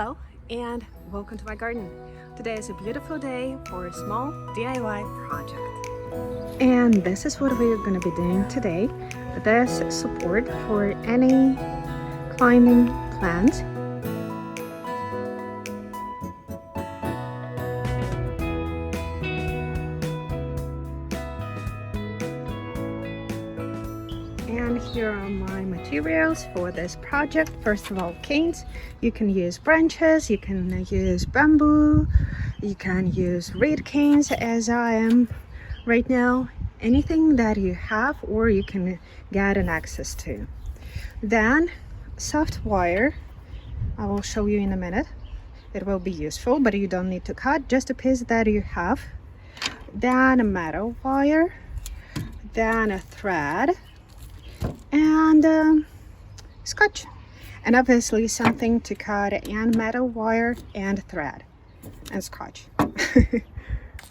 Hello and welcome to my garden. Today is a beautiful day for a small DIY project. And this is what we're going to be doing today. This support for any climbing plant. And here are my materials for this project. First of all, canes. You can use branches, you can use bamboo, you can use reed canes as I am right now. Anything that you have or you can get an access to. Then soft wire, I will show you in a minute. It will be useful, but you don't need to cut, just a piece that you have. Then a metal wire, then a thread, and scotch, and obviously something to cut, and metal wire and thread and scotch.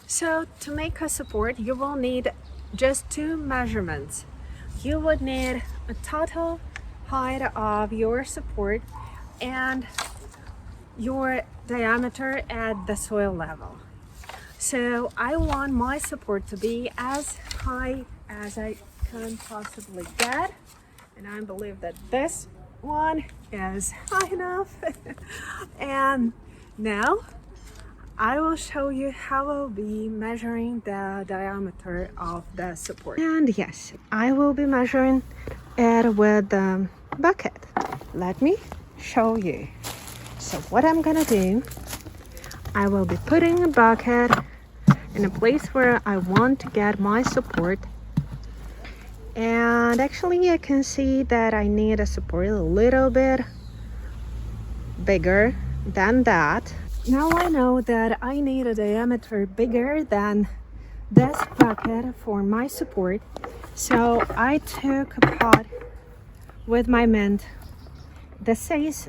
So to make a support you will need just two measurements. You would need a total height of your support and your diameter at the soil level. So I want my support to be as high as I can possibly get, and I believe that this one is high enough. And now I will show you how I'll be measuring the diameter of the support. And yes, I will be measuring it with the bucket. Let me show you. So what I'm gonna do, I will be putting a bucket in a place where I want to get my support. And actually I can see that I need a support a little bit bigger than that. Now I know that I need a diameter bigger than this bucket for my support. So I took a pot with my mint. The size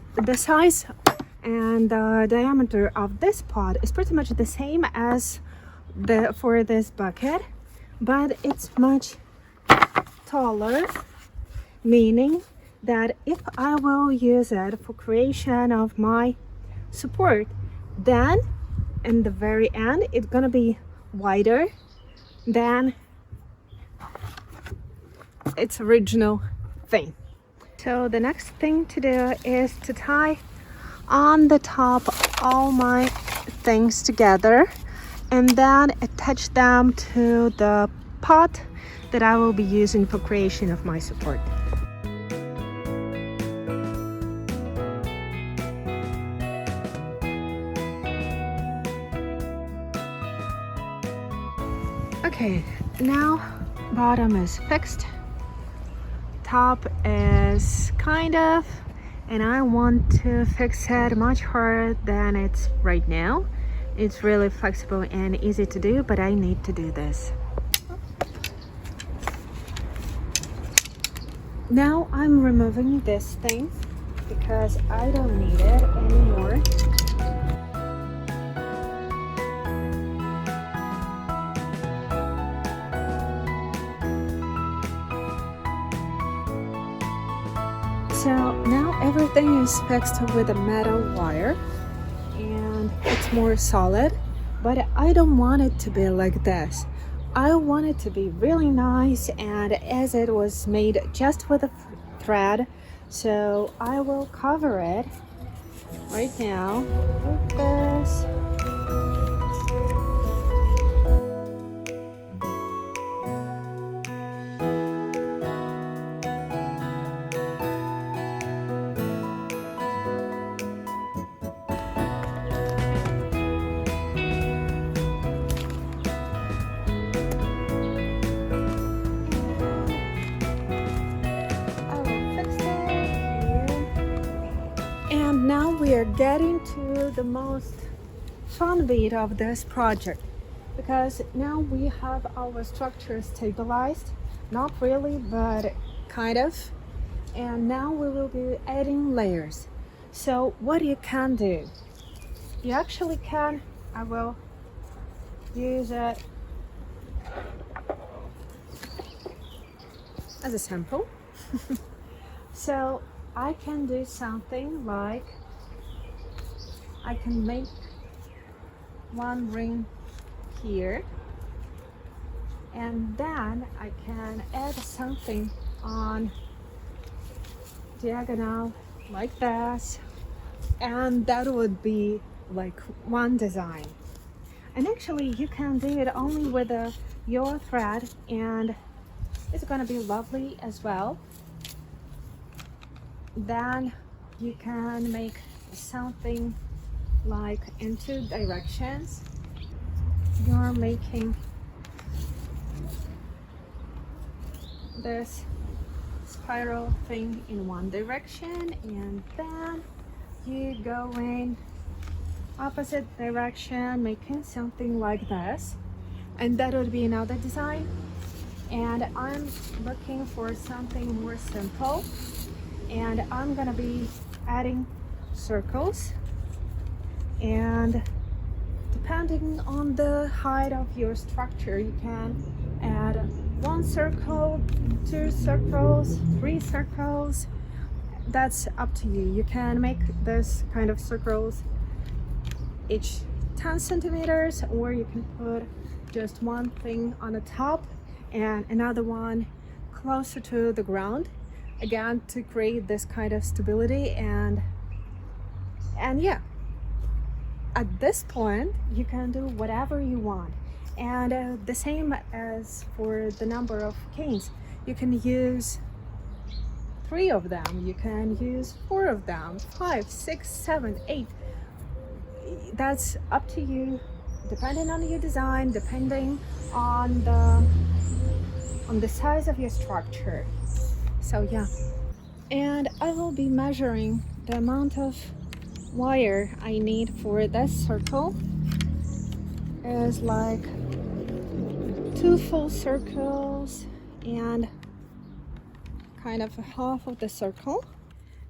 and the diameter of this pot is pretty much the same as for this bucket, but it's much taller, meaning that if I will use it for creation of my support, then in the very end it's gonna be wider than its original thing. So the next thing to do is to tie on the top all my things together and then attach them to the pot that I will be using for creation of my support. Okay, now bottom is fixed, top is kind of, and I want to fix it much harder than it's right now. It's really flexible and easy to do, but I need to do this. Now I'm removing this thing because I don't need it anymore. So now everything is fixed with a metal wire and it's more solid, but I don't want it to be like this. I want it to be really nice, and as it was made just with a thread, so I will cover it right now with this. And now we are getting to the most fun bit of this project, because now we have our structure stabilized, not really, but kind of, and now we will be adding layers. So what you can do, you actually can, I will use it as a sample. So I can do something like I can make one ring here, and then I can add something on diagonal like this, and that would be like one design. And actually you can do it only with your thread, and it's gonna be lovely as well. Then you can make something like in two directions. You're making this spiral thing in one direction, and then you go in opposite direction, making something like this, and that would be another design. And I'm looking for something more simple, and I'm gonna be adding circles, and depending on the height of your structure, you can add one circle, two circles, three circles. That's up to you. You can make this kind of circles each 10 centimeters, or you can put just one thing on the top and another one closer to the ground, again to create this kind of stability. And yeah, at this point you can do whatever you want. And the same as for the number of canes, you can use 3 of them, you can use 4 of them, 5, 6, 7, 8. That's up to you, depending on your design, depending on the size of your structure. So yeah, and I will be measuring the amount of wire I need for this circle. Is like 2 full circles and kind of half of the circle.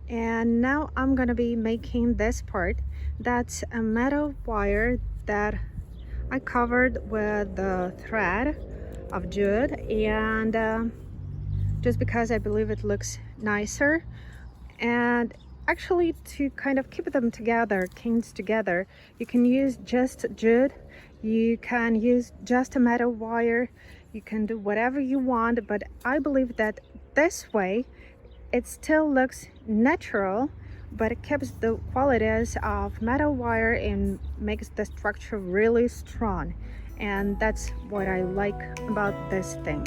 And now I'm gonna be making this part. That's a metal wire that I covered with the thread of jute, and just because I believe it looks nicer. And actually, to kind of keep them together, canes together, you can use just jute, you can use just a metal wire, you can do whatever you want, but I believe that this way it still looks natural, but it keeps the qualities of metal wire and makes the structure really strong. And that's what I like about this thing.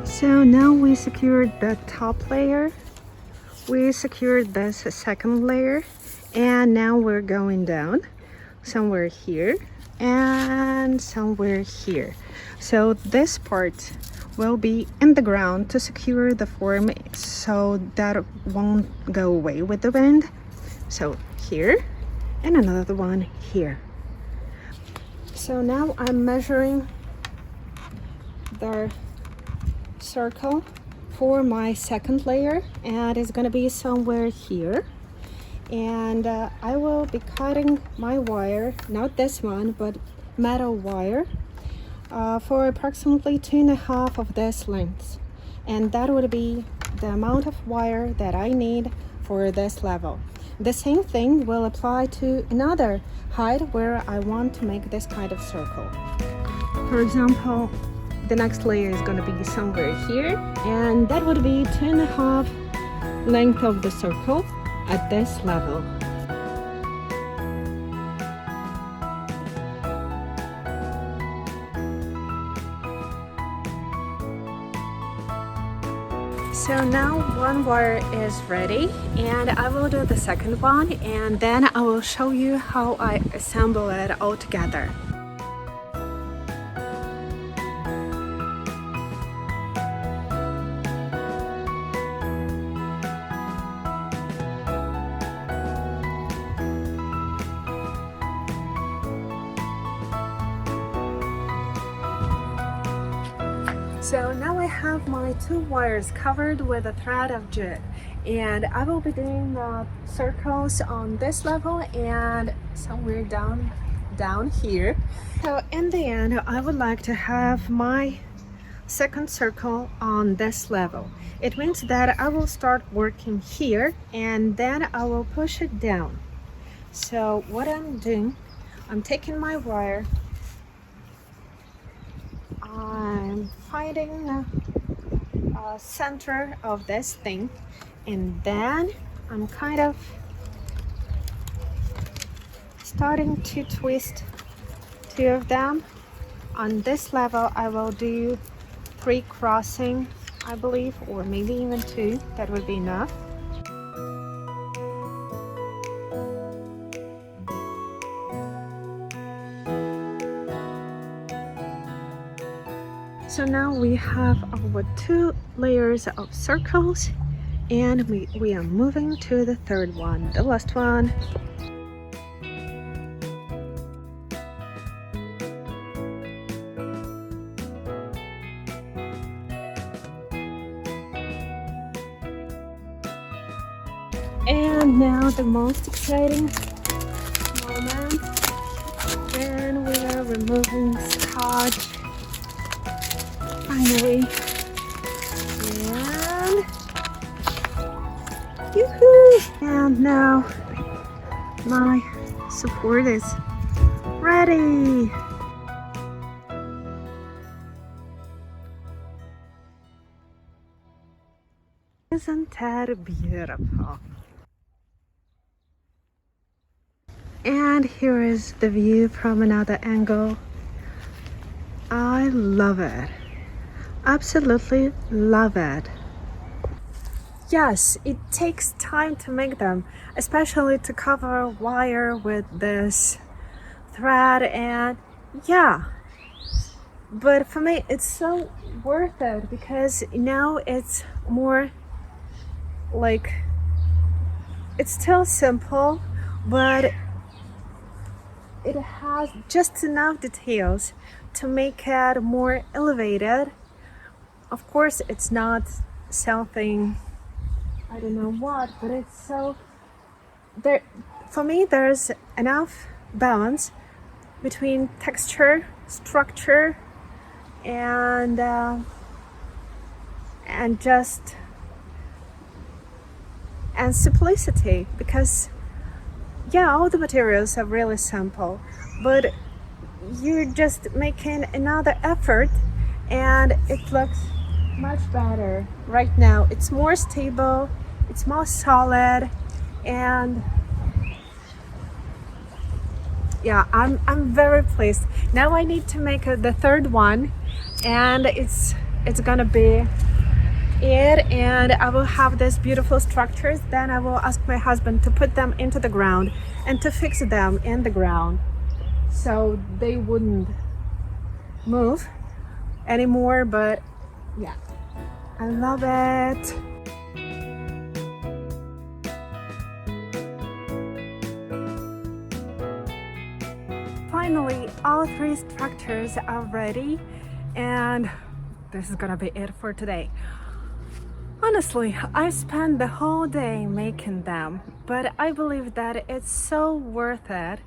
So now we secured the top layer, we secured this second layer, and now we're going down somewhere here and somewhere here. So this part will be in the ground to secure the form so that won't go away with the wind. So here and another one here. So now I'm measuring the circle for my second layer, and it's gonna be somewhere here. And I will be cutting my wire, not this one, but metal wire, for approximately 2.5 of this length, and that would be the amount of wire that I need for this level. The same thing will apply to another height where I want to make this kind of circle. For example, the next layer is going to be somewhere here, and that would be 2.5 length of the circle at this level. So now one wire is ready, and I will do the second one, and then I will show you how I assemble it all together. So now I have my 2 wires covered with a thread of jute, and I will be doing circles on this level and somewhere down here. So in the end, I would like to have my second circle on this level. It means that I will start working here and then I will push it down. So what I'm doing, I'm taking my wire, I'm finding the center of this thing, and then I'm kind of starting to twist 2 of them. On this level I will do 3 crossing, I believe, or maybe even 2. That would be enough. So now we have our 2 layers of circles, and we are moving to the third one, the last one. And now the most exciting moment, when we are removing scotch. Finally. And yoo-hoo! And now my support is ready. Isn't that beautiful? And here is the view from another angle. I love it. Absolutely love it. Yes, it takes time to make them, especially to cover wire with this thread, and yeah. But for me, it's so worth it because now it's more like, it's still simple, but it has just enough details to make it more elevated. Of course, it's not something, I don't know what, but it's so there. For me, there's enough balance between texture, structure, and simplicity, because yeah, all the materials are really simple, but you're just making another effort and it looks much better right now. It's more stable, it's more solid, and yeah, I'm very pleased. Now I need to make the third one, and it's gonna be it, and I will have these beautiful structures. Then I will ask my husband to put them into the ground and to fix them in the ground so they wouldn't move anymore. But yeah, I love it. Finally, all 3 structures are ready, and this is gonna be it for today. Honestly, I spent the whole day making them, but I believe that it's so worth it.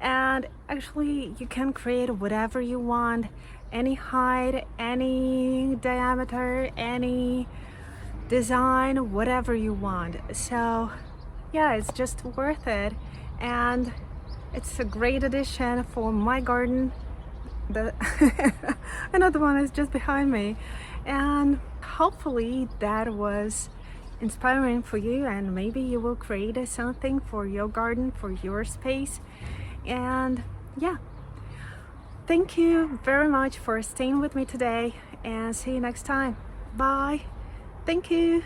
And actually, you can create whatever you want, any height, any diameter, any design, whatever you want. So yeah, it's just worth it, and it's a great addition for my garden. Another one is just behind me, and hopefully that was inspiring for you, and maybe you will create something for your garden, for your space. And yeah, thank you very much for staying with me today, and see you next time. Bye. Thank you.